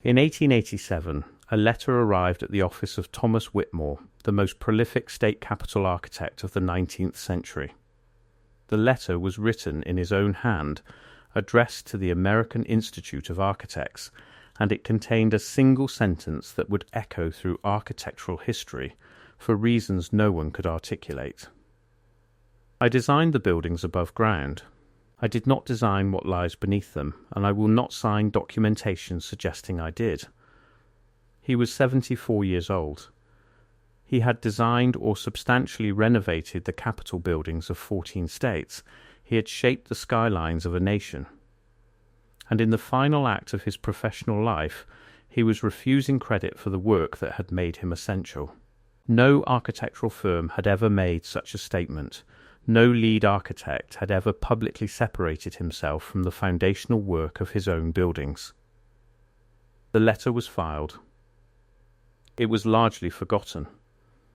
In 1887, a letter arrived at the office of Thomas Whitmore, the most prolific state capitol architect of the 19th century. The letter was written in his own hand, addressed to the American Institute of Architects, and it contained a single sentence that would echo through architectural history for reasons no one could articulate. I designed the buildings above ground. I did not design what lies beneath them, and I will not sign documentation suggesting I did. He was 74 years old. He had designed or substantially renovated the Capitol buildings of 14 states. He had shaped the skylines of a nation. And in the final act of his professional life, he was refusing credit for the work that had made him essential. No architectural firm had ever made such a statement. No lead architect had ever publicly separated himself from the foundational work of his own buildings. The letter was filed. It was largely forgotten.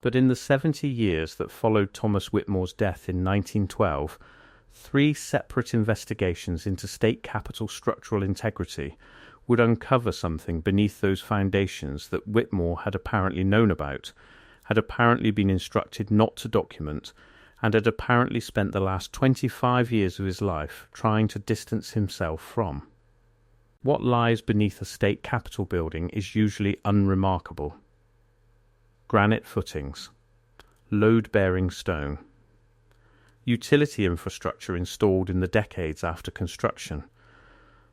But in the 70 years that followed Thomas Whitmore's death in 1912, 3 separate investigations into state capitol structural integrity would uncover something beneath those foundations that Whitmore had apparently known about, had apparently been instructed not to document, and had apparently spent the last 25 years of his life trying to distance himself from. What lies beneath a state capitol building is usually unremarkable. Granite footings, load-bearing stone, utility infrastructure installed in the decades after construction.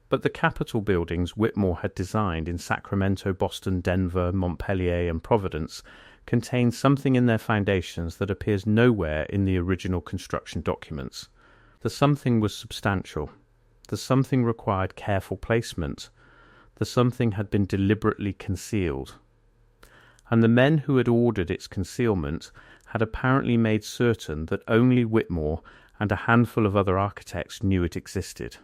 But the Capitol buildings Whitmore had designed in Sacramento, Boston, Denver, Montpelier, and Providence contained something in their foundations that appears nowhere in the original construction documents. The something was substantial. The something required careful placement. The something had been deliberately concealed. And the men who had ordered its concealment had apparently made certain that only Whitmore and a handful of other architects knew it existed.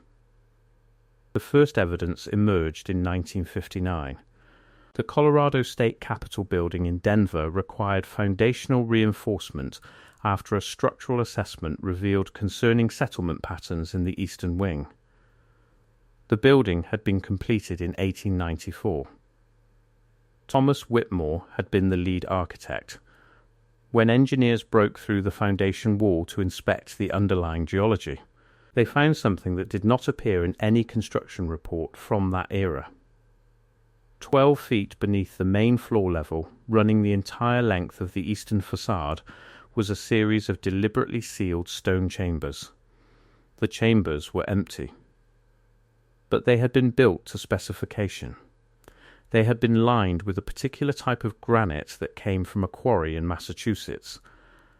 The first evidence emerged in 1959. The Colorado State Capitol building in Denver required foundational reinforcement after a structural assessment revealed concerning settlement patterns in the eastern wing. The building had been completed in 1894. Thomas Whitmore had been the lead architect. When engineers broke through the foundation wall to inspect the underlying geology, they found something that did not appear in any construction report from that era. 12 feet beneath the main floor level, running the entire length of the eastern facade, was a series of deliberately sealed stone chambers. The chambers were empty. But they had been built to specification. They had been lined with a particular type of granite that came from a quarry in Massachusetts,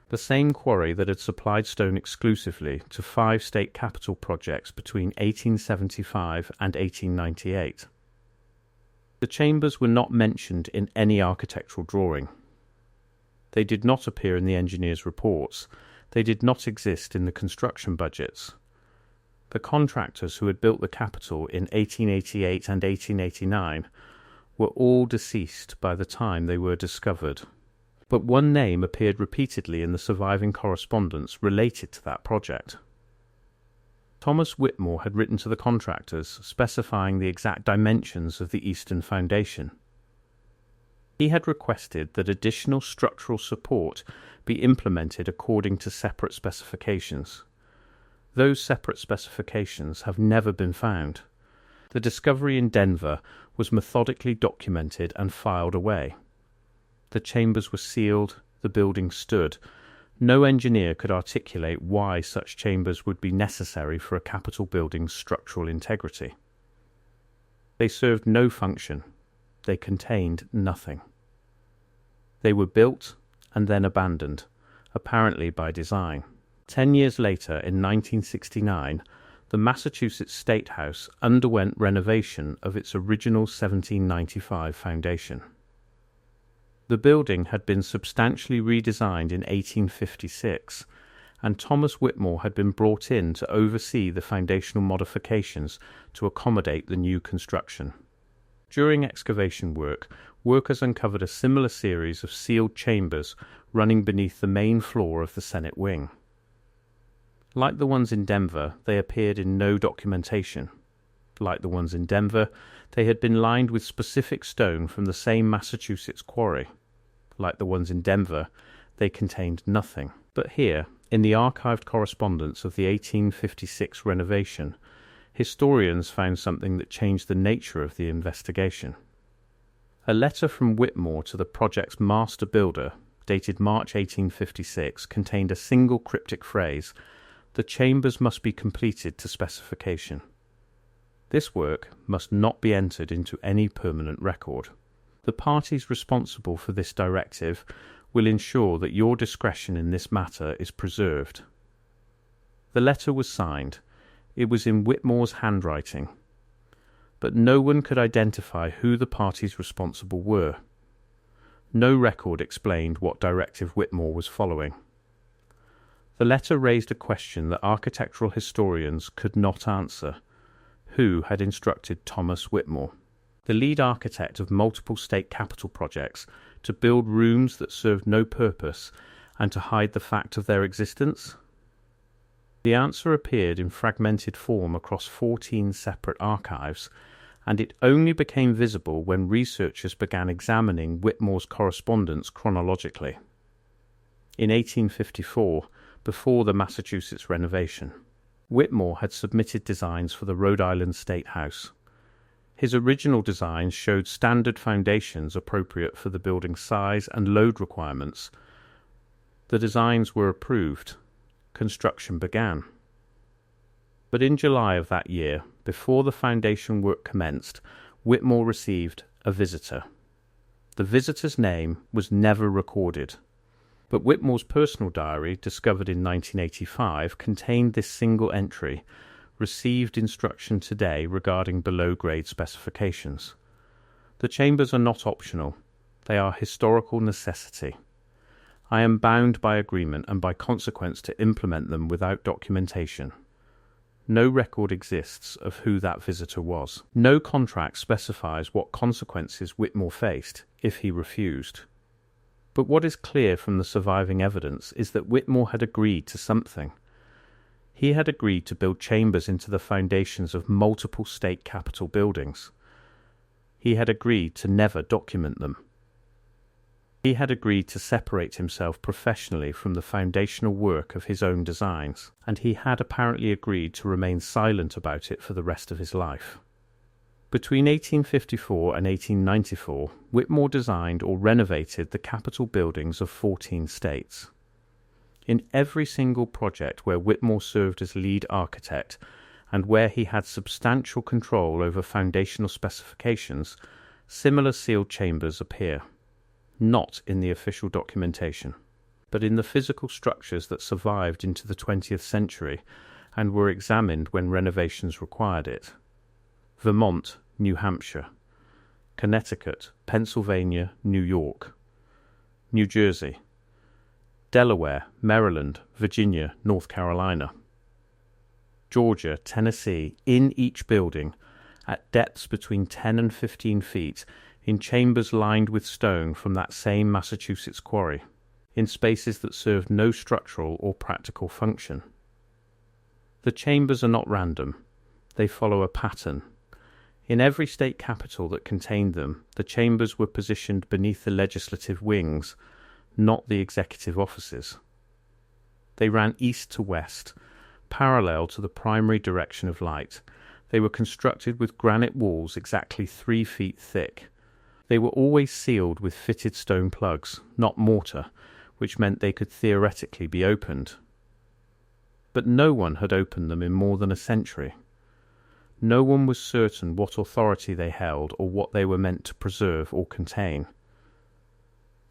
the same quarry that had supplied stone exclusively to 5 state capitol projects between 1875 and 1898. The chambers were not mentioned in any architectural drawing. They did not appear in the engineers' reports. They did not exist in the construction budgets. The contractors who had built the Capitol in 1888 and 1889 were all deceased by the time they were discovered. But one name appeared repeatedly in the surviving correspondence related to that project. Thomas Whitmore had written to the contractors specifying the exact dimensions of the eastern foundation. He had requested that additional structural support be implemented according to separate specifications. Those separate specifications have never been found. The discovery in Denver was methodically documented and filed away. The chambers were sealed, the building stood. No engineer could articulate why such chambers would be necessary for a Capitol building's structural integrity. They served no function. They contained nothing. They were built and then abandoned, apparently by design. 10 years later, in 1969, the Massachusetts State House underwent renovation of its original 1795 foundation. The building had been substantially redesigned in 1856, and Thomas Whitmore had been brought in to oversee the foundational modifications to accommodate the new construction. During excavation work, workers uncovered a similar series of sealed chambers running beneath the main floor of the Senate wing. Like the ones in Denver, they appeared in no documentation. Like the ones in Denver, They had been lined with specific stone from the same Massachusetts quarry. Like the ones in Denver, they contained nothing. But here, in the archived correspondence of the 1856 renovation, historians found something that changed the nature of the investigation. A letter from Whitmore to the project's master builder, dated March 1856, contained a single cryptic phrase: "The chambers must be completed to specification." This work must not be entered into any permanent record. The parties responsible for this directive will ensure that your discretion in this matter is preserved. The letter was signed. It was in Whitmore's handwriting. But no one could identify who the parties responsible were. No record explained what directive Whitmore was following. The letter raised a question that architectural historians could not answer. Who had instructed Thomas Whitmore, the lead architect of multiple state capitol projects, to build rooms that served no purpose and to hide the fact of their existence? The answer appeared in fragmented form across 14 separate archives, and it only became visible when researchers began examining Whitmore's correspondence chronologically. In 1854, before the Massachusetts renovation, Whitmore had submitted designs for the Rhode Island State House. His original designs showed standard foundations appropriate for the building's size and load requirements. The designs were approved. Construction began. But in July of that year, before the foundation work commenced, Whitmore received a visitor. The visitor's name was never recorded. But Whitmore's personal diary, discovered in 1985, contained this single entry: "Received instruction today regarding below-grade specifications. The chambers are not optional. They are historical necessity. I am bound by agreement and by consequence to implement them without documentation." No record exists of who that visitor was. No contract specifies what consequences Whitmore faced if he refused. But what is clear from the surviving evidence is that Whitmore had agreed to something. He had agreed to build chambers into the foundations of multiple state capitol buildings. He had agreed to never document them. He had agreed to separate himself professionally from the foundational work of his own designs, and he had apparently agreed to remain silent about it for the rest of his life. Between 1854 and 1894, Whitmore designed or renovated the capitol buildings of 14 states. In every single project where Whitmore served as lead architect and where he had substantial control over foundational specifications, similar sealed chambers appear, not in the official documentation, but in the physical structures that survived into the 20th century and were examined when renovations required it. Vermont, New Hampshire; Connecticut, Pennsylvania, New York; New Jersey; Delaware, Maryland, Virginia, North Carolina; Georgia, Tennessee, in each building, at depths between 10 and 15 feet, in chambers lined with stone from that same Massachusetts quarry, in spaces that served no structural or practical function. The chambers are not random. They follow a pattern. In every state capitol that contained them, the chambers were positioned beneath the legislative wings, not the executive offices. They ran east to west, parallel to the primary direction of light. They were constructed with granite walls exactly 3 feet thick. They were always sealed with fitted stone plugs, not mortar, which meant they could theoretically be opened. But no one had opened them in more than a century. No one was certain what authority they held or what they were meant to preserve or contain.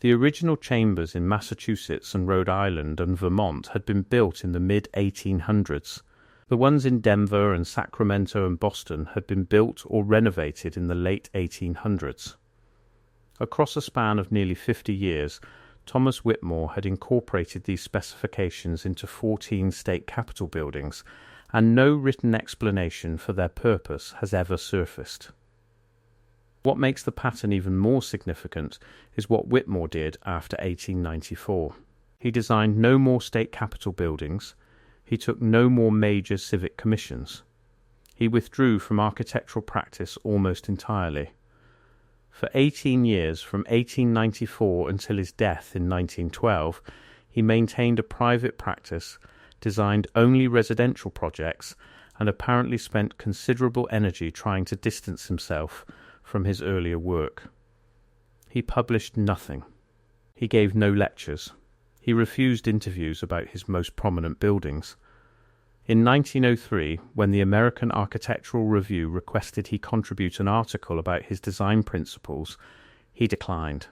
The original chambers in Massachusetts and Rhode Island and Vermont had been built in the mid-1800s. The ones in Denver and Sacramento and Boston had been built or renovated in the late 1800s. Across a span of nearly 50 years, Thomas Whitmore had incorporated these specifications into 14 state capitol buildings, and no written explanation for their purpose has ever surfaced. What makes the pattern even more significant is what Whitmore did after 1894. He designed no more state capitol buildings. He took no more major civic commissions. He withdrew from architectural practice almost entirely. For 18 years, from 1894 until his death in 1912, he maintained a private practice, designed only residential projects, and apparently spent considerable energy trying to distance himself from his earlier work. He published nothing. He gave no lectures. He refused interviews about his most prominent buildings. In 1903, when the American Architectural Review requested he contribute an article about his design principles, he declined.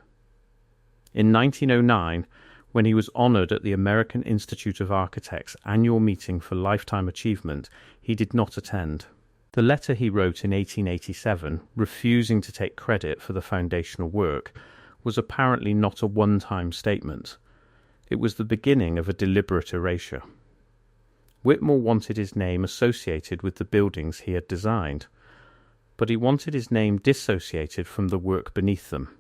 In 1909, when he was honored at the American Institute of Architects' annual meeting for lifetime achievement, he did not attend. The letter he wrote in 1887, refusing to take credit for the foundational work, was apparently not a one-time statement. It was the beginning of a deliberate erasure. Whitmore wanted his name associated with the buildings he had designed, but he wanted his name dissociated from the work beneath them.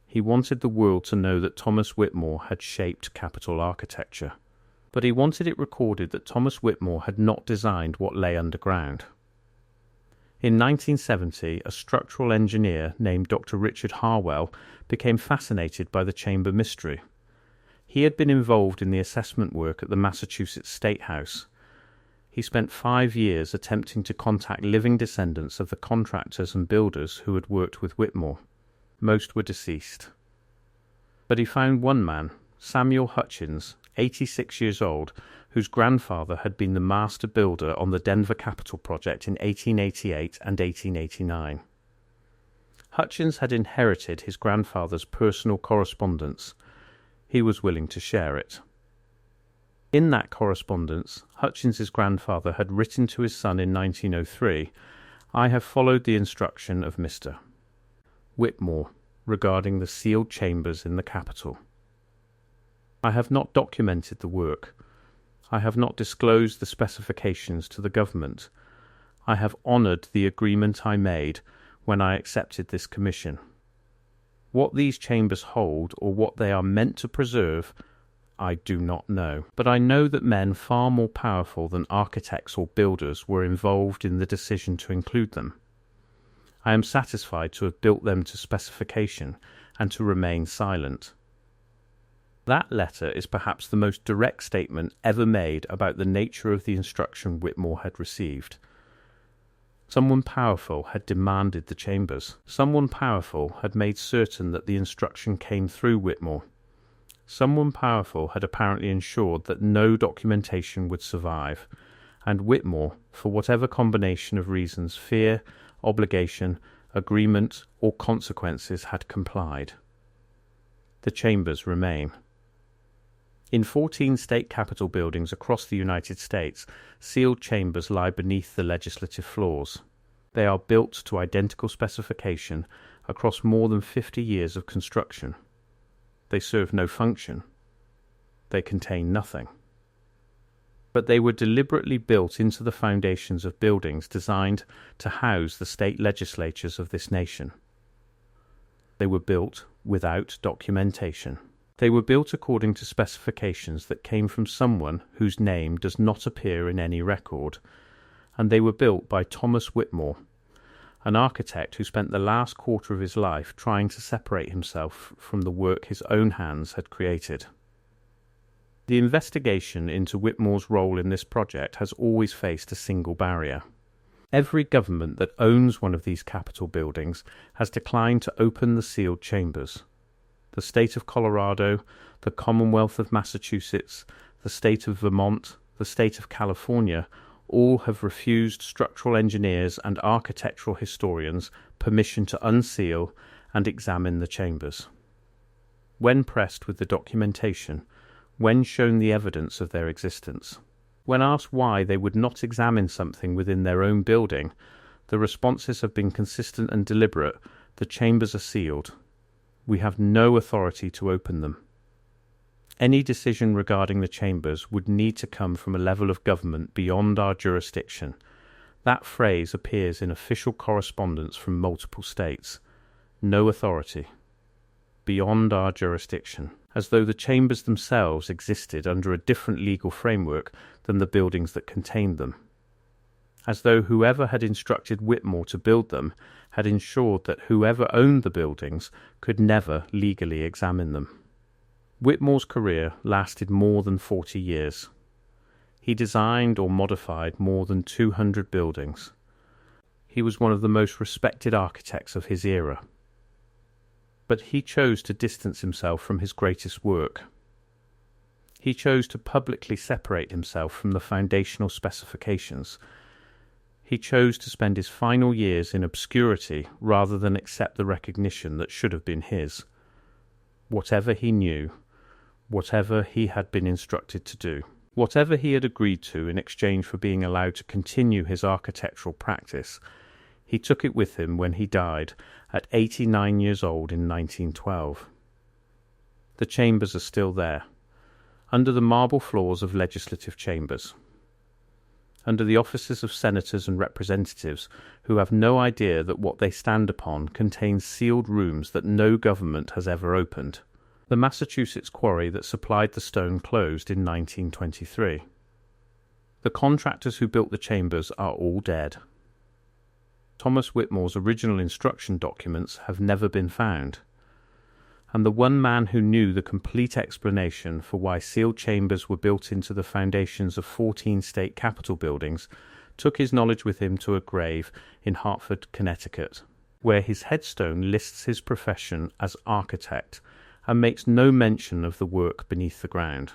He wanted the world to know that Thomas Whitmore had shaped capital architecture, but he wanted it recorded that Thomas Whitmore had not designed what lay underground. In 1970, a structural engineer named Dr. Richard Harwell became fascinated by the chamber mystery. He had been involved in the assessment work at the Massachusetts State House. He spent 5 years attempting to contact living descendants of the contractors and builders who had worked with Whitmore. Most were deceased. But he found one man, Samuel Hutchins, 86 years old, whose grandfather had been the master builder on the Denver Capitol project in 1888 and 1889. Hutchins had inherited his grandfather's personal correspondence. He was willing to share it. In that correspondence, Hutchins's grandfather had written to his son in 1903, "I have followed the instruction of Mr. Whitmore regarding the sealed chambers in the Capitol. I have not documented the work. I have not disclosed the specifications to the government. I have honored the agreement I made when I accepted this commission. What these chambers hold, or what they are meant to preserve, I do not know. But I know that men far more powerful than architects or builders were involved in the decision to include them. I am satisfied to have built them to specification and to remain silent." That letter is perhaps the most direct statement ever made about the nature of the instruction Whitmore had received. Someone powerful had demanded the chambers. Someone powerful had made certain that the instruction came through Whitmore. Someone powerful had apparently ensured that no documentation would survive, and Whitmore, for whatever combination of reasons, fear, obligation, agreement, or consequences, had complied. The chambers remain. In 14 state capitol buildings across the United States, sealed chambers lie beneath the legislative floors. They are built to identical specification across more than 50 years of construction. They serve no function. They contain nothing. But they were deliberately built into the foundations of buildings designed to house the state legislatures of this nation. They were built without documentation. They were built according to specifications that came from someone whose name does not appear in any record, and they were built by Thomas Whitmore, an architect who spent the last quarter of his life trying to separate himself from the work his own hands had created. The investigation into Whitmore's role in this project has always faced a single barrier. Every government that owns one of these Capitol buildings has declined to open the sealed chambers. The state of Colorado, the Commonwealth of Massachusetts, the state of Vermont, the state of California, all have refused structural engineers and architectural historians permission to unseal and examine the chambers. When pressed with the documentation, when shown the evidence of their existence, when asked why they would not examine something within their own building, the responses have been consistent and deliberate. The chambers are sealed. We have no authority to open them. Any decision regarding the chambers would need to come from a level of government beyond our jurisdiction. That phrase appears in official correspondence from multiple states. No authority. Beyond our jurisdiction. As though the chambers themselves existed under a different legal framework than the buildings that contained them. as though whoever had instructed Whitmore to build them had ensured that whoever owned the buildings could never legally examine them. Whitmore's career lasted more than 40 years. He designed or modified more than 200 buildings. He was one of the most respected architects of his era. But he chose to distance himself from his greatest work. He chose to publicly separate himself from the foundational specifications. He chose to spend his final years in obscurity rather than accept the recognition that should have been his. Whatever he knew, whatever he had been instructed to do, whatever he had agreed to in exchange for being allowed to continue his architectural practice, he took it with him when he died at 89 years old in 1912. The chambers are still there, under the marble floors of legislative chambers, under the offices of senators and representatives who have no idea that what they stand upon contains sealed rooms that no government has ever opened. The Massachusetts quarry that supplied the stone closed in 1923. The contractors who built the chambers are all dead. Thomas Whitmore's original instruction documents have never been found, and the one man who knew the complete explanation for why sealed chambers were built into the foundations of 14 state capitol buildings took his knowledge with him to a grave in Hartford, Connecticut, where his headstone lists his profession as architect and makes no mention of the work beneath the ground.